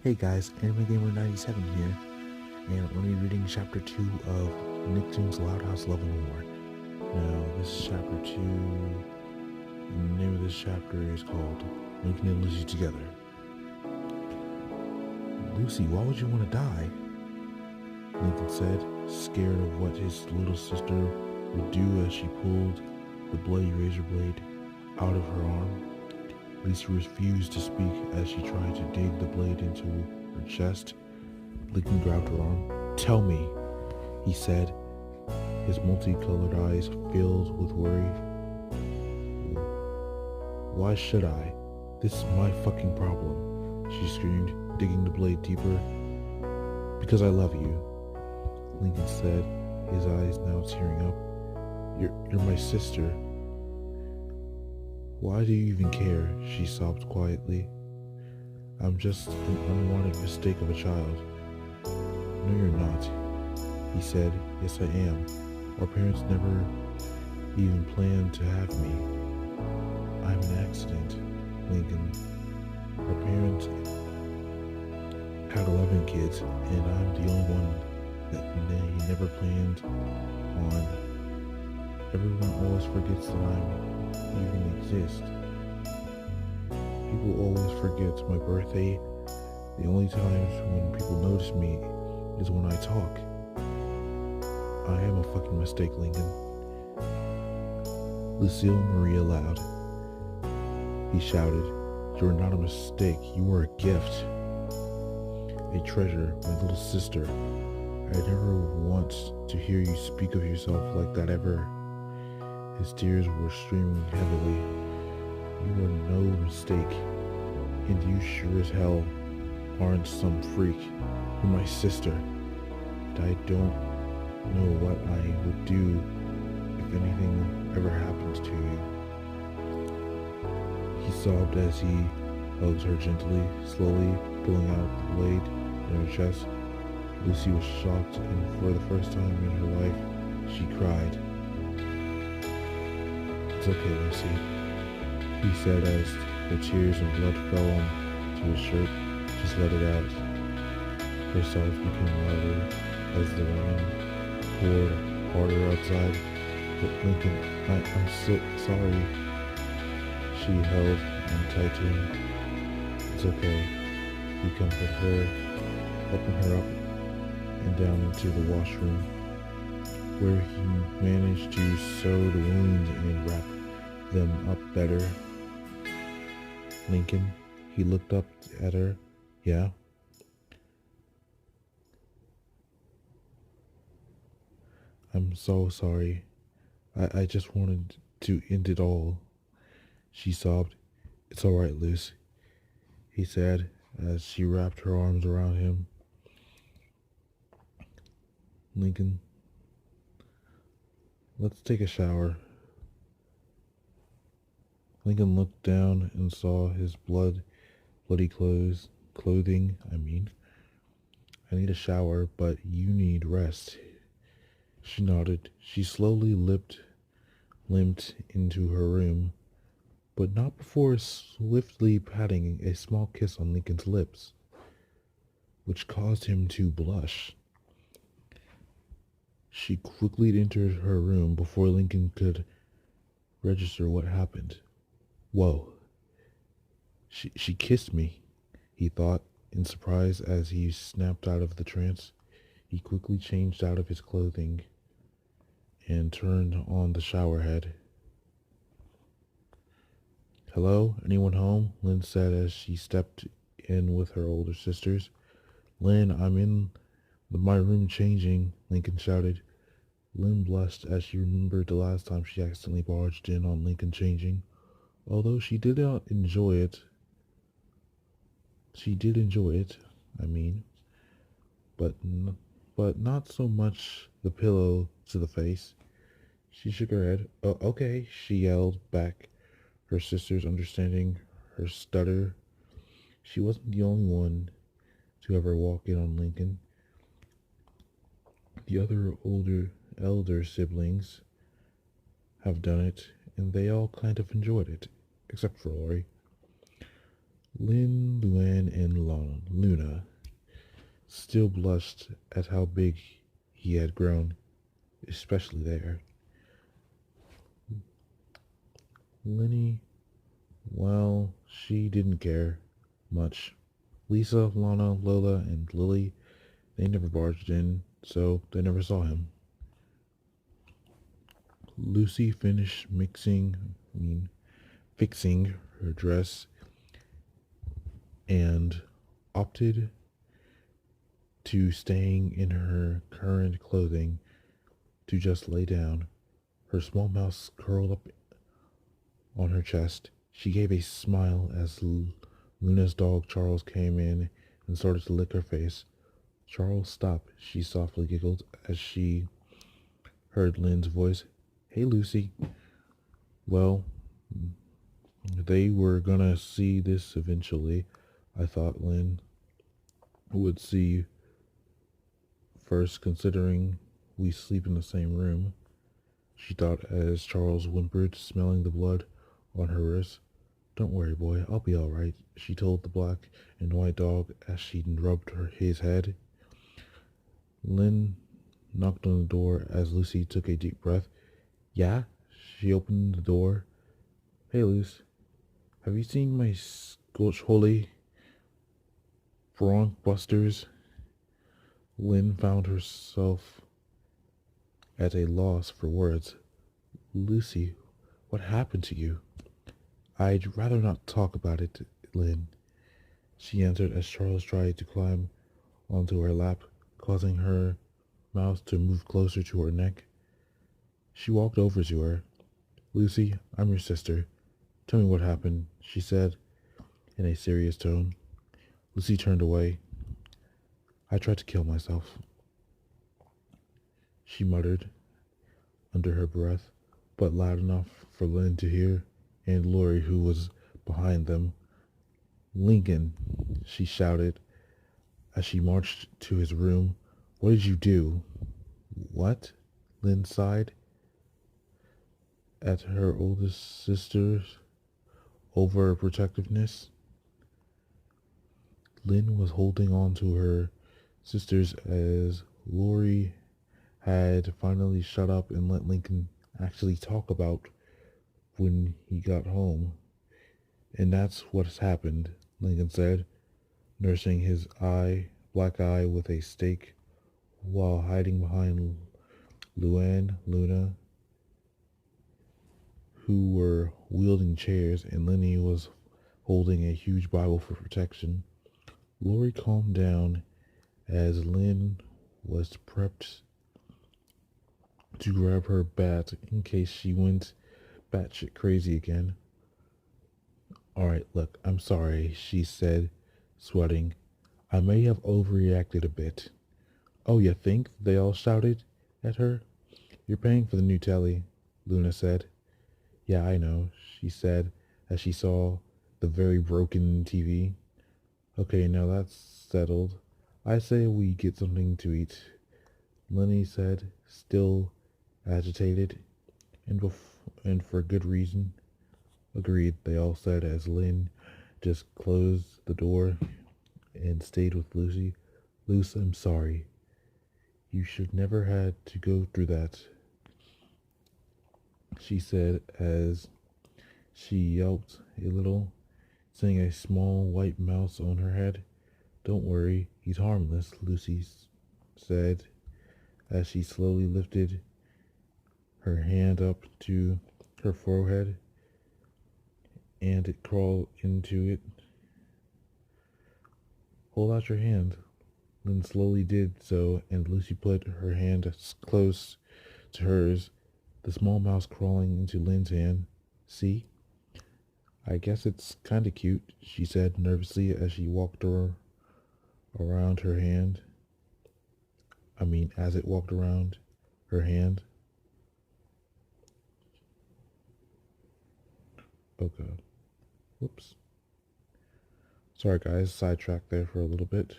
Hey guys, Anime Gamer 97 here, and I'm going to be reading Chapter 2 of Nicktoons Loud House Love and War. Now, this is Chapter 2, and the name of this chapter is called Lincoln and Lucy Together. Lucy, why would you want to die? Lincoln said, scared of what his little sister would do as she pulled the bloody razor blade out of her arm. Lucy refused to speak as she tried to dig the blade into her chest. Lincoln grabbed her arm. Tell me, he said, his multicolored eyes filled with worry. Why should I? This is my fucking problem, she screamed, digging the blade deeper. Because I love you, Lincoln said, his eyes now tearing up. You're my sister. Why do you even care? She sobbed quietly. I'm just an unwanted mistake of a child. No, you're not, he said. Yes, I am. Our parents never even planned to have me. I'm an accident, Lincoln. Our parents had 11 kids, and I'm the only one that they never planned on. Everyone always forgets that I even exist. People always forget my birthday. The only times when people notice me is when I talk. I am a fucking mistake, Lincoln. Lucille Maria Loud. He shouted, you're not a mistake, you are a gift. A treasure, my little sister. I never want to hear you speak of yourself like that ever. His tears were streaming heavily. You are no mistake, and you sure as hell aren't some freak. You're my sister, and I don't know what I would do if anything ever happens to you. He sobbed as he hugged her gently, slowly pulling out the blade in her chest. Lucy was shocked, and for the first time in her life, she cried. It's okay, Lucy, he said as her tears and blood fell onto his shirt. Just let it out. Her sobs became louder as the rain poured harder outside. But Lincoln, I'm so sorry. She held on tight to him. It's okay. He comforted her, helping her up and down into the washroom, where he managed to sew the wounds and wrap them up better. Lincoln, he looked up at her. Yeah? I'm so sorry. I just wanted to end it all. She sobbed. It's all right, Luce, he said as she wrapped her arms around him. Lincoln, let's take a shower. Lincoln looked down and saw his bloody clothing. I need a shower, but you need rest. She nodded. She slowly limped into her room, but not before swiftly patting a small kiss on Lincoln's lips, which caused him to blush. She quickly entered her room before Lincoln could register what happened. Whoa. She kissed me, he thought in surprise as he snapped out of the trance. He quickly changed out of his clothing and turned on the shower head. Hello? Anyone home? Lynn said as she stepped in with her older sisters. Lynn, I'm in my room changing, Lincoln shouted. Lynn blushed as she remembered the last time she accidentally barged in on Lincoln changing. Although she did enjoy it, but not so much the pillow to the face. She shook her head. Oh, okay, she yelled back, her sisters understanding her stutter. She wasn't the only one to ever walk in on Lincoln. The other elder siblings have done it, and they all kind of enjoyed it, except for Lori. Lynn, Luann, and Luna still blushed at how big he had grown, especially there. Lenny, well, she didn't care much. Lisa, Lana, Lola, and Lily, they never barged in, so they never saw him. Lucy finished fixing her dress and opted to staying in her current clothing to just lay down. Her small mouse curled up on her chest. She gave a smile as Luna's dog Charles came in and started to lick her face. Charles, stop, she softly giggled as she heard Lynn's voice. Hey, Lucy. Well, they were gonna see this eventually. I thought Lynn would see first, considering we sleep in the same room, she thought as Charles whimpered, smelling the blood on her wrist. Don't worry, boy, I'll be all right, she told the black and white dog as she rubbed his head. Lynn knocked on the door as Lucy took a deep breath. Yeah? She opened the door. Hey, Luce, have you seen my Scotch Holy Bronc Busters? Lynn found herself at a loss for words. Lucy, what happened to you? I'd rather not talk about it, Lynn, she answered as Charles tried to climb onto her lap, causing her mouth to move closer to her neck. She walked over to her. Lucy, I'm your sister. Tell me what happened, she said in a serious tone. Lucy turned away. I tried to kill myself, she muttered under her breath, but loud enough for Lynn to hear, and Lori, who was behind them. Lincoln, she shouted as she marched to his room. What did you do? What? Lynn sighed at her oldest sister's overprotectiveness. Lynn was holding on to her sisters as Lori had finally shut up and let Lincoln actually talk about when he got home. And that's what's happened, Lincoln said, nursing his black eye with a stake while hiding behind Luna, who were wielding chairs, and Lenny was holding a huge Bible for protection. Lori calmed down as Lynn was prepped to grab her bat in case she went batshit crazy again. Alright, look, I'm sorry, she said, sweating. I may have overreacted a bit. Oh, you think? They all shouted at her. You're paying for the new telly, Luna said. Yeah, I know, she said as she saw the very broken TV. Okay, now that's settled. I say we get something to eat, Lenny said, still agitated, and for good reason. Agreed, they all said as Lynn just closed the door and stayed with Lucy. Luce, I'm sorry. You should never had to go through that, she said as she yelped a little, seeing a small white mouse on her head. Don't worry, he's harmless, Lucy said as she slowly lifted her hand up to her forehead and it crawled into it. Hold out your hand. Lynn slowly did so, and Lucy put her hand close to hers, the small mouse crawling into Lynn's hand. See? I guess it's kinda cute, she said nervously as she walked around her hand. As it walked around her hand. Oh god. Whoops. Sorry guys, sidetracked there for a little bit.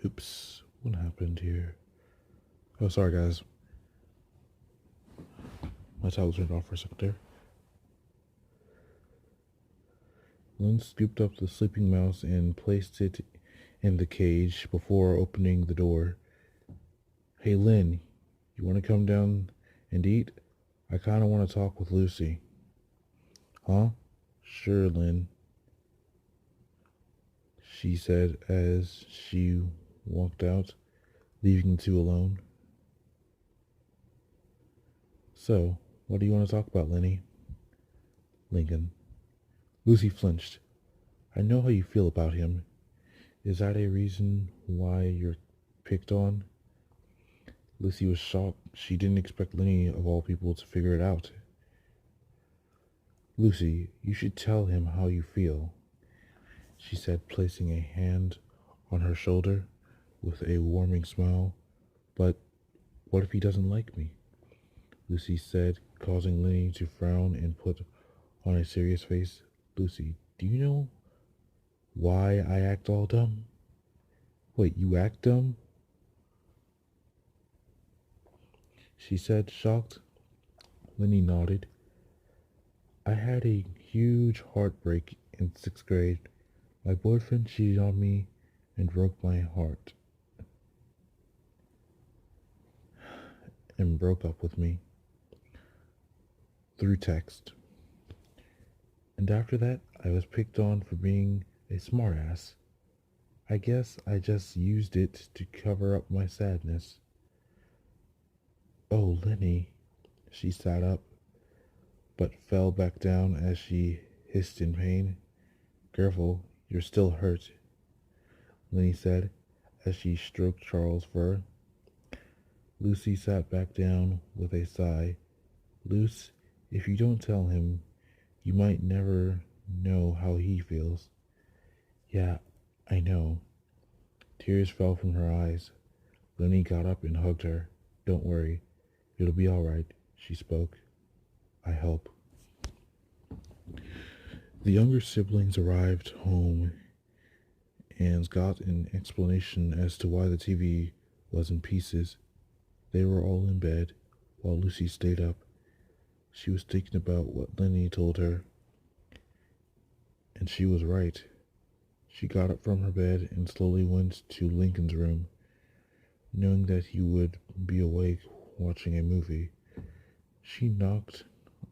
Oops, what happened here? Oh, sorry guys. My towel turned off for a second there. Lynn scooped up the sleeping mouse and placed it in the cage before opening the door. Hey, Lynn, you want to come down and eat? I kind of want to talk with Lucy. Huh? Sure, Lynn, she said as she walked out, leaving the two alone. So, what do you want to talk about, Lenny? Lincoln. Lucy flinched. I know how you feel about him. Is that a reason why you're picked on? Lucy was shocked. She didn't expect Lenny, of all people, to figure it out. Lucy, you should tell him how you feel, she said, placing a hand on her shoulder with a warming smile. But what if he doesn't like me? Lucy said, causing Lenny to frown and put on a serious face. Lucy, do you know why I act all dumb? Wait, you act dumb? She said, shocked. Lenny nodded. I had a huge heartbreak in 6th grade. My boyfriend cheated on me and broke my heart and broke up with me through text. And after that, I was picked on for being a smartass. I guess I just used it to cover up my sadness. Oh, Lenny. She sat up, but fell back down as she hissed in pain. Careful, you're still hurt, Lenny said as she stroked Charles' fur. Lucy sat back down with a sigh. Luce, if you don't tell him, you might never know how he feels. Yeah, I know. Tears fell from her eyes. Lenny got up and hugged her. Don't worry. It'll be all right, she spoke. I hope. The younger siblings arrived home and got an explanation as to why the TV was in pieces. They were all in bed while Lucy stayed up. She was thinking about what Lenny told her, and she was right. She got up from her bed and slowly went to Lincoln's room, knowing that he would be awake watching a movie. She knocked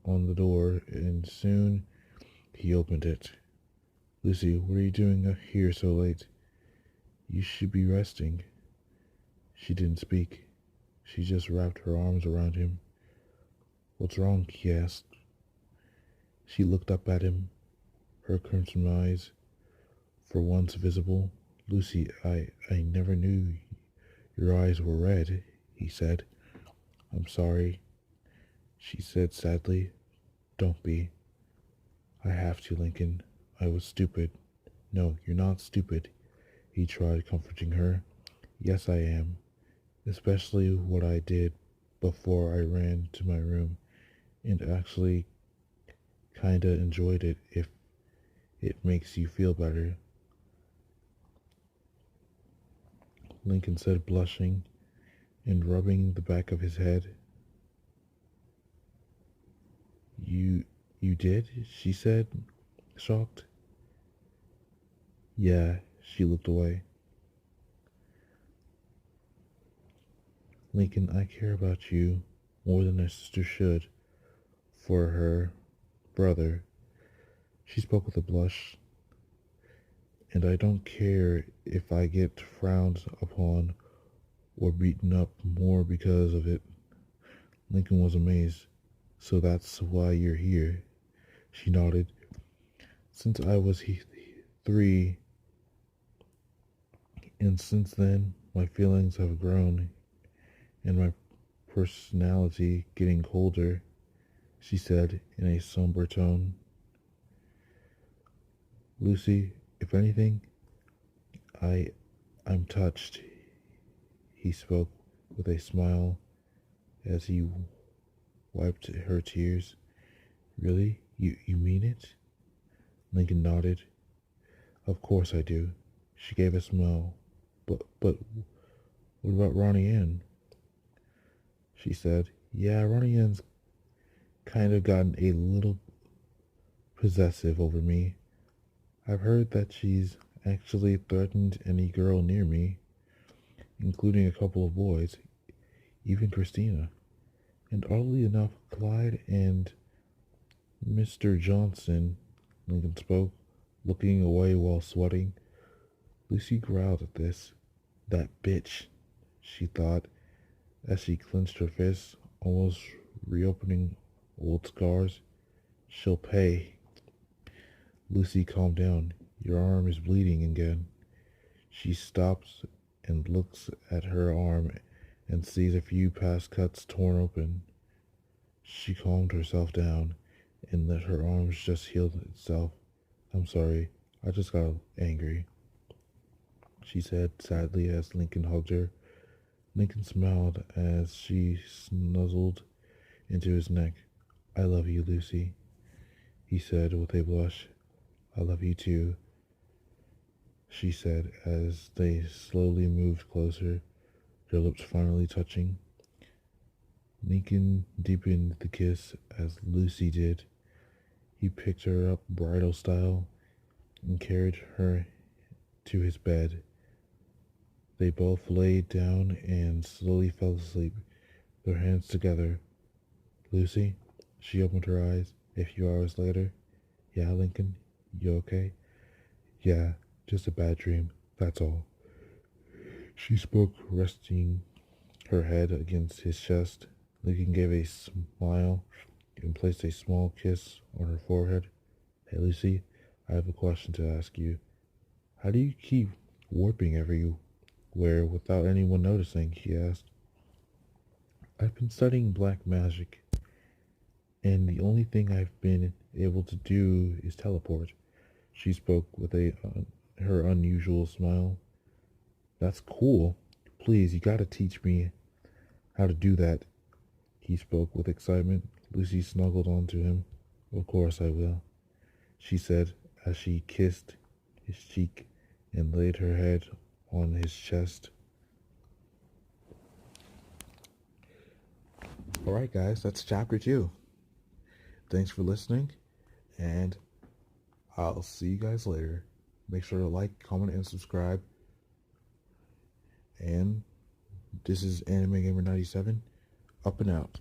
on the door and soon he opened it. Lucy, what are you doing here so late? You should be resting. She didn't speak. She just wrapped her arms around him. What's wrong? He asked. She looked up at him, her crimson eyes for once visible. Lucy, I never knew your eyes were red, he said. I'm sorry, she said sadly. Don't be. I have to, Lincoln. I was stupid. No, you're not stupid, he tried, comforting her. Yes, I am. Especially what I did before I ran to my room, and actually kinda enjoyed it if it makes you feel better. Lincoln said, blushing and rubbing the back of his head. You did? She said, shocked. Yeah, she looked away. Lincoln, I care about you more than a sister should for her brother. She spoke with a blush. And I don't care if I get frowned upon or beaten up more because of it. Lincoln was amazed. So that's why you're here. She nodded. Since I was 3, and since then my feelings have grown and my personality getting colder, she said in a somber tone. Lucy, if anything, I'm touched, he spoke with a smile as he wiped her tears. Really? You mean it? Lincoln nodded. Of course I do. She gave a smile. But what about Ronnie Ann? She said, yeah, Ronnie Ann's kind of gotten a little possessive over me. I've heard that she's actually threatened any girl near me, including a couple of boys, even Christina. And oddly enough, Clyde and Mr. Johnson, Lincoln spoke, looking away while sweating. Lucy growled at this. That bitch, she thought, as she clenched her fists, almost reopening old scars. She'll pay. Lucy, calm down. Your arm is bleeding again. She stops and looks at her arm and sees a few past cuts torn open. She calmed herself down and let her arms just heal itself. I'm sorry, I just got angry, she said sadly as Lincoln hugged her. Lincoln smiled as she snuzzled into his neck. I love you, Lucy, he said with a blush. I love you too, she said as they slowly moved closer, their lips finally touching. Lincoln deepened the kiss as Lucy did. He picked her up bridal style and carried her to his bed. They both laid down and slowly fell asleep, their hands together. Lucy, she opened her eyes a few hours later. Yeah, Lincoln, you okay? Yeah, just a bad dream, that's all. She spoke, resting her head against his chest. Lincoln gave a smile and placed a small kiss on her forehead. Hey, Lucy, I have a question to ask you. How do you keep warping everywhere without anyone noticing? He asked. I've been studying black magic, and the only thing I've been able to do is teleport. She spoke with her unusual smile. That's cool. Please, you gotta teach me how to do that. He spoke with excitement. Lucy snuggled onto him. Of course I will, she said as she kissed his cheek and laid her head on his chest. Alright, guys, that's chapter 2. Thanks for listening, and I'll see you guys later. Make sure to like, comment, and subscribe. And this is Anime Gamer 97, up and out.